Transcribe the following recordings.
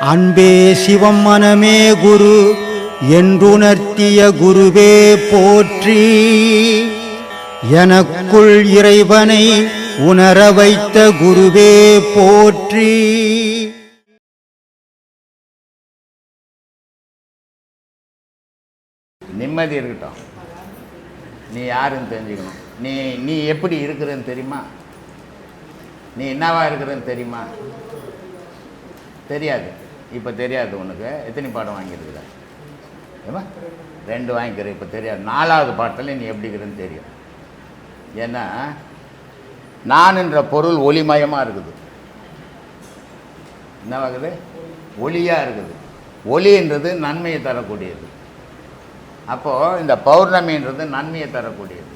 அன்பே சிவம் மனமே குரு என்றுணர்த்திய குருவே போற்றி. எனக்குள் இறைவனை உணர வைத்த குருவே போற்றி. நிம்மதி இருக்கட்டும். நீ யாருன்னு தெரிஞ்சுக்கணும். நீ எப்படி இருக்கிறன்னு தெரியுமா? நீ என்னவா இருக்கிறன்னு தெரியுமா? தெரியாது. இப்போ தெரியாது. உனக்கு எத்தனை பாடம் வாங்கியிருக்கிற? ஏமா 2 வாங்கிக்கிற. இப்போ தெரியாது. 4வது பாட்டில் நீ எப்படி இருக்கிறன்னு தெரியும். ஏன்னா நான் என்ற பொருள் ஒளிமயமாக இருக்குது. என்னவாகுது? ஒளியாக இருக்குது. ஒளின்றது நன்மையை தரக்கூடியது. அப்போது இந்த பௌர்ணமின்றது நன்மையை தரக்கூடியது.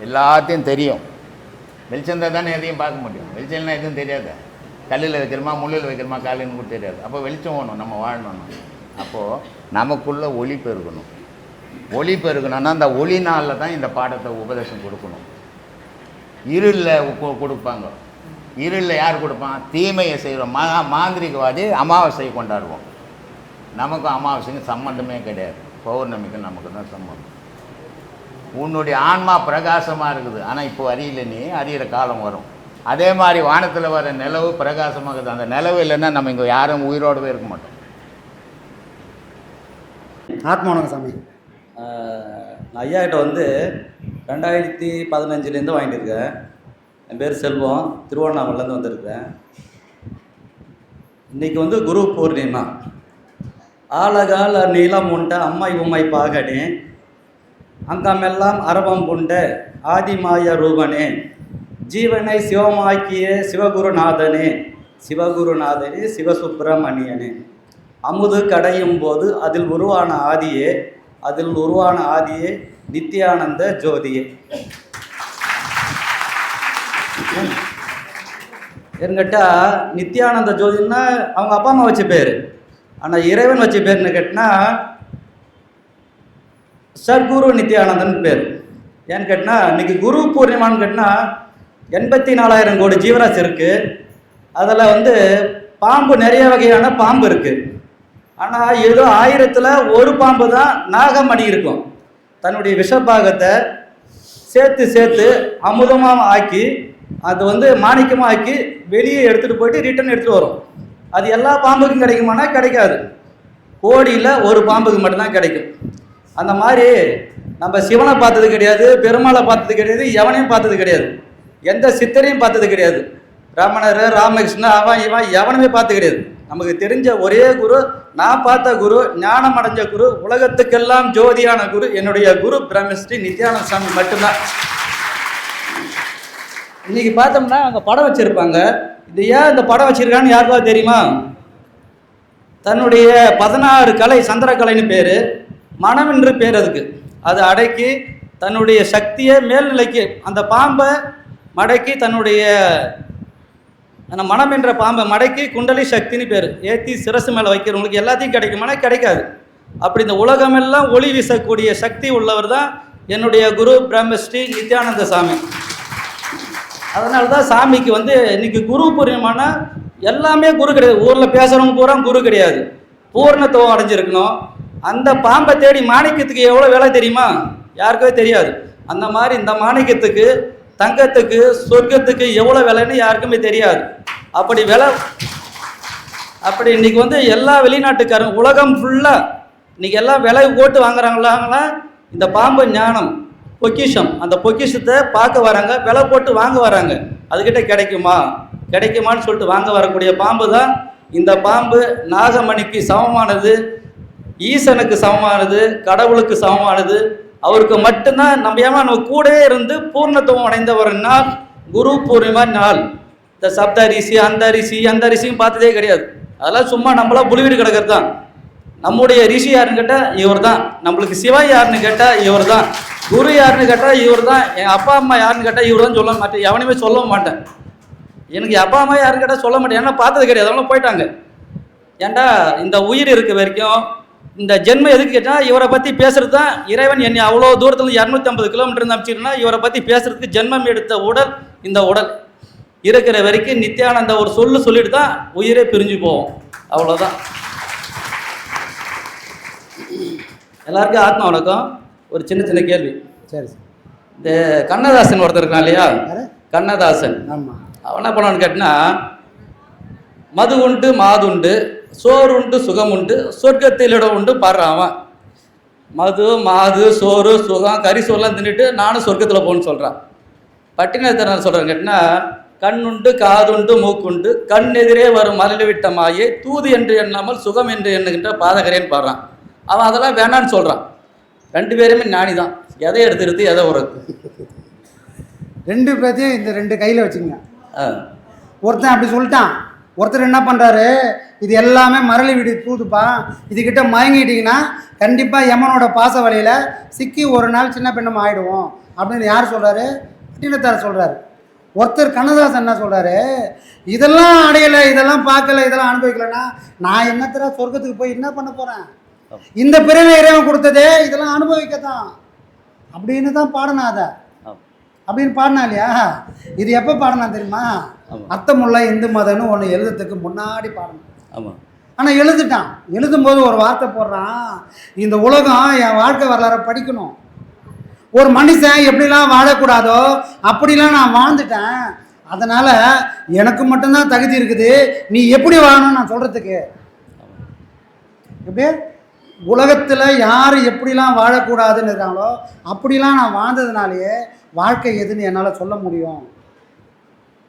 எல்லாத்தையும் தெரியும். வெளிச்சம் தானே எதையும் பார்க்க முடியும். வெளிச்சம்னா எதுவும் தெரியாது. கல்லில் வைக்கிறோமா, முள்ளில் வைக்கிறோமா, காலைன்னு கூட தெரியாது. அப்போ வெளிச்சம் வேணும், நம்ம வாழணும். அப்போது நமக்குள்ளே ஒளி பெருகணும். ஒளி பெருகணும்னா அந்த ஒளி நாளில் தான் இந்த பாடத்தை உபதேசம் கொடுக்கணும். இருளில் கொடுப்பாங்க. இருளில் யார் கொடுப்பான்? தீமையை செய்கிறோம். மாந்திரிகவாதி அமாவாசையை கொண்டாடுவோம். நமக்கும் அமாவாசைக்கும் சம்மந்தமே கிடையாது. பௌர்ணமிக்கு நமக்கு தான் சம்மந்தம். உன்னுடைய ஆன்மா பிரகாசமாக இருக்குது. ஆனால் இப்போ அறியல. நீ அறிகிற காலம் வரும். அதே மாதிரி வானத்தில் வர நிலவு பிரகாசமாகுது. அந்த நிலவு இல்லைன்னா நம்ம இங்கே யாரும் உயிரோடவே இருக்க மாட்டோம். ஆத்மாவணங்க சாமி. நான் ஐயா கிட்ட வந்து 2015 வாங்கிட்டு இருக்கேன். என் பேர் செல்வம், திருவண்ணாமலேருந்து வந்திருக்கேன். இன்றைக்கி வந்து குரு பூர்ணிமா. ஆலகால நீளம் உண்ட அம்மை உம்மை பாகனே, அங்கமெல்லாம் அரவம் உண்ட ஆதிமாய ரூபனே, ஜீவனை சிவமாக்கிய சிவகுருநாதனே, சிவகுருநாதனே சிவசுப்பிரமணியனே, அமுது கடையும் போது அதில் உருவான ஆதியே நித்யானந்த ஜோதியே. என்கிட்ட நித்யானந்த ஜோதின்னா அவங்க அப்பா அம்மா வச்ச பேர். ஆனால் இறைவன் வச்ச பேர்னு கேட்டால் சர்க்குரு நித்யானந்தன் பேர். ஏன்னு கேட்டால் இன்றைக்கி குரு பூர்ணிமான்னு கேட்டால் 84,000 கோடி ஜீவராசி இருக்குது. அதில் வந்து பாம்பு நிறைய வகையான பாம்பு இருக்குது. ஆனால் ஏதோ 1000ல் ஒரு பாம்பு தான் நாகமணி இருக்கும். தன்னுடைய விஷபாகத்தை சேர்த்து அமுதமாக ஆக்கி அது வந்து மாணிக்கமாக ஆக்கி வெளியே எடுத்துகிட்டு போயிட்டு ரிட்டர்ன் எடுத்துகிட்டு வரும். அது எல்லா பாம்புக்கும் கிடைக்குமானா கிடைக்காது. கோடியில் ஒரு பாம்புக்கு மட்டும்தான் கிடைக்கும். அந்த மாதிரி நம்ம சிவனை பார்த்தது கிடையாது, பெருமாளை பார்த்தது கிடையாது, எவனையும் பார்த்தது கிடையாது, எந்த சித்தரையும் பார்த்தது கிடையாது. ரமணர், ராமகிருஷ்ணன், அவன் இவன் எவனுமே பார்த்து கிடையாது. நமக்கு தெரிஞ்ச ஒரே குரு, நான் பார்த்த குரு, ஞானம் அடைஞ்ச குரு, உலகத்துக்கெல்லாம் ஜோதியான குரு என்னுடைய குரு பிரம்மஸ்ரீ நித்யானந்த சாமி மட்டும்தான். இன்னைக்கு பார்த்தோம்னா அங்கே படம் வச்சிருப்பாங்க. இது ஏன் இந்த படம் வச்சிருக்கான்னு யாருக்காவது தெரியுமா? தன்னுடைய 16 கலை, சந்திரக்கலைன்னு பேர், மனம் என்று பேர் அதுக்கு. அதை அடக்கி தன்னுடைய சக்தியை மேல்நிலைக்கு அந்த பாம்பை மடக்கி தன்னுடைய அந்த மனம் என்ற பாம்பை மடக்கி குண்டலி சக்தின்னு பேர் ஏற்றி சிரசு மேலே வைக்கிறவங்களுக்கு எல்லாத்தையும் கிடைக்குமானா கிடைக்காது. அப்படி இந்த உலகமெல்லாம் ஒளி வீசக்கூடிய சக்தி உள்ளவர் தான் என்னுடைய குரு பிரம்மஸ்ரீ நித்யானந்த சாமி. அதனால தான் சாமிக்கு வந்து இன்னைக்கு குரு பூர்ணிமானா எல்லாமே குரு கிடையாது. ஊரில் பேசுகிறவங்க பூரா குரு கிடையாது. பூர்ணத்துவம் அடைஞ்சிருக்கணும். அந்த பாம்பை தேடி மாணிக்கத்துக்கு எவ்வளோ விலை தெரியுமா? யாருக்குமே தெரியாது. அந்த மாதிரி இந்த மாணிக்கத்துக்கு, தங்கத்துக்கு, சொர்க்கத்துக்கு எவ்வளோ விலைன்னு யாருக்குமே தெரியாது. அப்படி இன்னைக்கு வந்து எல்லா வெளிநாட்டுக்காரங்க உலகம் ஃபுல்லாக இன்னைக்கு எல்லாம் விலை போட்டு வாங்குறாங்களாங்களா? இந்த பாம்பு ஞானம் பொக்கிஷம், அந்த பொக்கிஷத்தை பார்க்க வராங்க, விலை போட்டு வாங்க வராங்க. அதுக்கிட்ட கிடைக்குமான்னு சொல்லிட்டு வாங்க வரக்கூடிய பாம்பு தான் இந்த பாம்பு. நாகமணிக்கு சமமானது, ஈசனுக்கு சமமானது, கடவுளுக்கு சமமானது. அவருக்கு மட்டும்தான் நம்ம கூடவே இருந்து பூர்ணத்துவம் அடைந்த ஒரு நாள் குரு பூர்ணிமா நாள். இந்த சப்த ரிஷி, அந்த ரிஷியும் பார்த்ததே கிடையாது. அதெல்லாம் சும்மா நம்மளா புலிவீடு கிடக்கிறது தான். நம்முடைய ரிஷி யாருன்னு கேட்டால் இவர் தான். நம்மளுக்கு சிவன் யாருன்னு கேட்டால் இவர் தான். குரு யாருன்னு கேட்டால் இவர் தான். என் அப்பா அம்மா யாருன்னு கேட்டால் இவர் தான். சொல்ல மாட்டேன், எவனையுமே சொல்ல மாட்டேன். எனக்கு அப்பா அம்மா யாருன்னு கேட்டால் சொல்ல மாட்டேன். ஏன்னா பார்த்தது கிடையாது, அதெல்லாம் போயிட்டாங்க. ஏன்டா இந்த உயிர் இருக்க வரைக்கும் இந்த ஜென்மம் எதுக்கு கேட்டால் இவரை பற்றி பேசுறது தான். இறைவன் என்னை அவ்வளோ தூரத்தில் 250 கிலோமீட்டர் இருந்து அமைச்சிருந்தா இவரை பற்றி பேசுறதுக்கு ஜென்மம் எடுத்த உடல் இந்த உடல் இருக்கிற வரைக்கும் நித்யானந்த ஒரு சொல்லிட்டு தான் உயிரே பிரிஞ்சு போவோம். அவ்வளோதான். எல்லாருக்கும் ஆத்மா வணக்கம். ஒரு சின்ன சின்ன கேள்வி. சரி சார். இந்த கண்ணதாசன் ஒருத்தர் இருக்கான் இல்லையா, யாரு? கண்ணதாசன். ஆமாம். அவன் என்ன பண்ணான்னு கேட்டினா, மது உண்டு மாதுண்டு சோறு உண்டு சுகம் உண்டு சொர்க்கத்தில் இடம் உண்டு பாடுறான் அவன். மது மாது சோறு சுகம் கறி சோறுலாம் தின்னுட்டு நானும் சொர்க்கத்தில் போகணுன்னு சொல்கிறான். பட்டினத்தர் சொல்கிறேன் கேட்டினா, கண்ணுண்டு காதுண்டு மூக்குண்டு கண் எதிரே வரும் மரளி விட்ட மாயே தூது என்று எண்ணாமல் சுகம் என்று எண்ணுகின்ற பாதகரேன்னு பாடுறான். அவன் அதெல்லாம் வேணான்னு சொல்கிறான். ரெண்டு பேருமே ஞானி தான். எதை எடுத்து எதை உரத்து? ரெண்டு பேர்த்தையும் இந்த ரெண்டு கையில் வச்சுங்க. ஒருத்தன் அப்படி சொல்லிட்டான், ஒருத்தர் என்ன பண்ணுறாரு, இது எல்லாமே மரளி வீடு தூதுப்பா, இதுக்கிட்ட மயங்கிட்டிங்கன்னா கண்டிப்பாக யமனோட பாச வழியில் சிக்கி ஒரு நாள் சின்ன பெண்ணும் ஆகிடுவோம் அப்படின்னு யார் சொல்கிறாரு? பட்டினத்தார் சொல்கிறாரு. ஒருத்தர் கண்ணதாசன் என்ன சொல்கிறாரு, இதெல்லாம் அடையலை, இதெல்லாம் பார்க்கல, இதெல்லாம் அனுபவிக்கலைன்னா நான் என்னத்தர சொர்க்கத்துக்கு போய் என்ன பண்ண போகிறேன்? இந்த பிறவி இறைவன் கொடுத்ததே இதெல்லாம் அனுபவிக்கத்தான் அப்படின்னு தான் பாடினா. அதை அப்படின்னு பாடினா இல்லையா? இது எப்போ பாடினா தெரியுமா? அர்த்தமுள்ள இந்து மதம்னு ஒன்று எழுதுறதுக்கு முன்னாடி பாடணும். ஆமாம். ஆனால் எழுதுட்டான். எழுதும்போது ஒரு வார்த்தை போடுறான், இந்த உலகம் என் வாழ்க்கை வரலாற படிக்கணும். ஒரு மனுஷன் எப்படிலாம் வாழக்கூடாதோ அப்படிலாம் நான் வாழ்ந்துட்டேன். அதனால் எனக்கு மட்டும்தான் தகுதி இருக்குது நீ எப்படி வாழணும்னு நான் சொல்கிறதுக்கு. எப்படி உலகத்தில் யார் எப்படிலாம் வாழக்கூடாதுன்னு இருக்காங்களோ அப்படிலாம் நான் வாழ்ந்ததுனாலேயே வாழ்க்கை எதுன்னு என்னால் சொல்ல முடியும்.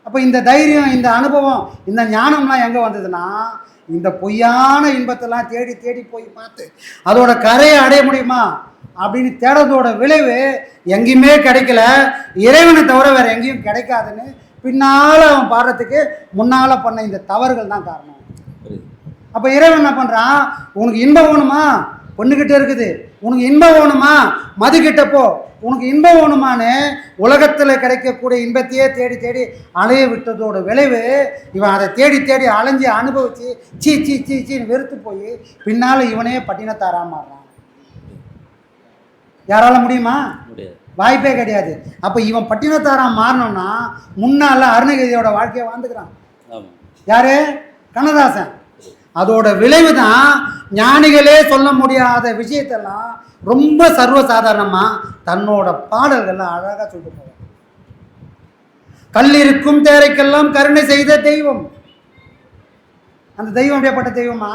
அப்போ இந்த தைரியம், இந்த அனுபவம், இந்த ஞானம்லாம் எங்கே வந்ததுன்னா, இந்த பொய்யான இன்பத்தெல்லாம் தேடி தேடி போய் பார்த்து அதோட கரையை அடைய முடியுமா அப்படின்னு தேடுறதோட விளைவு எங்கேயுமே கிடைக்கல, இறைவனை தவிர வேறு எங்கேயும் கிடைக்காதுன்னு பின்னால் அவன் பாடுறதுக்கு முன்னால் பண்ண இந்த தவறுகள் தான் காரணம். அப்போ இறைவன் என்ன பண்ணுறான், உனக்கு இன்பம் வேணுமா பொண்ணுக்கிட்ட இருக்குது, உனக்கு இன்பம் வேணுமா மதுக்கிட்ட போ, உனக்கு இன்பம் வேணுமான்னு உலகத்தில் கிடைக்கக்கூடிய இன்பத்தையே தேடி தேடி அலைய விட்டதோட விளைவு இவன் அதை தேடி தேடி அலைஞ்சி அனுபவித்து சீ சீ சீ சீன்னு வெறுத்து போய் பின்னால் இவனே பட்டினத்தாரா மாறுறான். யாரால முடியுமா? வாய்ப்பே கிடையாது. அப்போ இவன் பட்டினத்தாரா மாறணும்னா முன்னால் அருணகிரியோட வாழ்க்கையை வாழ்ந்துக்கிறான். யாரு? கண்ணதாசன். அதோட விளைவு தான் ஞானிகளே சொல்ல முடியாத விஷயத்தெல்லாம் ரொம்ப சர்வசாதாரணமாக தன்னோட பாடல்கள்லாம் அழகாக சொல்லிட்டு போவார். கல்லிருக்கும் தேரைக்கெல்லாம் கருணை செய்த தெய்வம். அந்த தெய்வம் எப்படியாப்பட்ட தெய்வமா?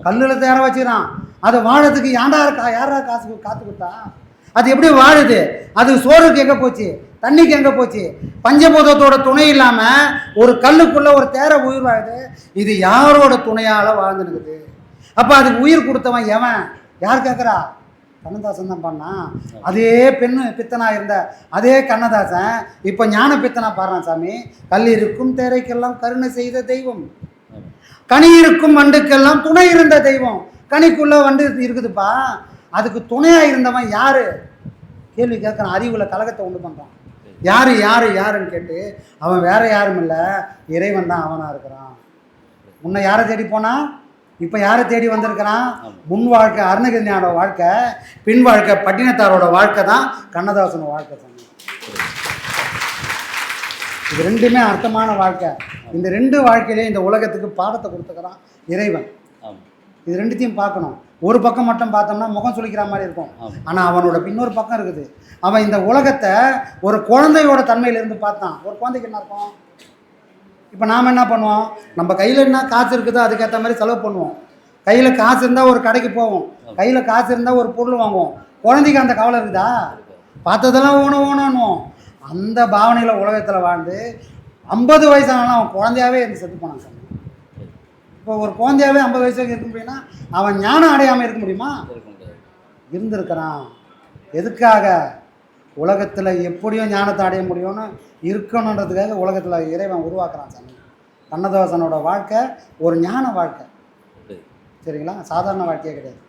கல்லில் தேர வச்சுக்கிறான். அதை வாழறதுக்கு யாரா காசு காத்து கொடுத்தா? அது எப்படி வாழுது? அது சோறுக்கு எங்கே போச்சு, தண்ணிக்கு எங்கே போச்சு? பஞ்சபூதத்தோட துணை இல்லாமல் ஒரு கல்லுக்குள்ளே ஒரு தேர உயிர் வாழுது. இது யாரோட துணையால் வாழ்ந்துனுக்குது? அப்போ அதுக்கு உயிர் கொடுத்தவன் எவன்? யார் கேட்குறா? கண்ணதாசன் தான் பண்ணான். அதே பெண்ணு பித்தனா இருந்த அதே கண்ணதாசன் இப்போ ஞான பித்தனா பாடுறான். சாமி, கல் இருக்கும் தேரைக்கெல்லாம் கருணை செய்த தெய்வம், கனி இருக்கும் வண்டுக்கெல்லாம் துணை இருந்த தெய்வம். கனிக்குள்ளே வண்டு இருக்குதுப்பா, அதுக்கு துணையாக இருந்தவன் யாரு? கேள்வி கேட்குறான். அறிவுல கலகத்தை உண்டு பண்ணுறான். யாரு யாரு யாருன்னு கேட்டு அவன் வேற யாரும் இல்லை, இறைவன் தான் அவனாக இருக்கிறான். முன்ன யாரை தேடி போனா, இப்போ யாரை தேடி வந்திருக்கிறான்? முன் வாழ்க்கை அருணகிரியோட வாழ்க்கை, பின் வாழ்க்கை பட்டினத்தாரோட வாழ்க்கை தான் கண்ணதாசனோட வாழ்க்கை தான். இது ரெண்டுமே அர்த்தமான வாழ்க்கை. இந்த ரெண்டு வாழ்க்கையிலே இந்த உலகத்துக்கு பாடத்தை கொடுத்துக்கிறான் இறைவன். இது ரெண்டுத்தையும் பார்க்கணும். ஒரு பக்கம் மட்டும் பார்த்தோம்னா முகம் சுளிக்கிற மாதிரி இருக்கும். ஆனால் அவனோட இன்னொரு பக்கம் இருக்குது. அவன் இந்த உலகத்தை ஒரு குழந்தையோட தன்மையிலேருந்து பார்த்தான். ஒரு குழந்தைக்கு என்ன இருக்கும்? இப்போ நாம் என்ன பண்ணுவோம்? நம்ம கையில் என்ன காசு இருக்குதோ அதுக்கேற்ற மாதிரி செலவு பண்ணுவோம். கையில் காசு இருந்தால் ஒரு கடைக்கு போவோம், கையில் காசு இருந்தால் ஒரு பொருள் வாங்குவோம். குழந்தைக்கு அந்த கவலை இருக்குதா? பார்த்ததெல்லாம் ஓணுவோம். அந்த பாவனையில் உலகத்தில் வாழ்ந்து 50 வயசானாலும் அவன் குழந்தையாகவே இருந்து செத்து போனான். சார், இப்போ ஒரு குழந்தையாகவே 50 வயசுக்கு இருக்க முடியும்னா அவன் ஞானம் அடையாமல் இருக்க முடியுமா? இருந்திருக்கிறான். எதுக்காக? உலகத்தில் எப்படியும் ஞானத்தை அடைய முடியும்னு இருக்கணுன்றதுக்காக உலகத்தில் இறைவன் உருவாக்குறான். சாமி, கண்ணதாசனோட வாழ்க்கை ஒரு ஞான வாழ்க்கை. சரிங்களா? சாதாரண வாழ்க்கையே கிடையாது.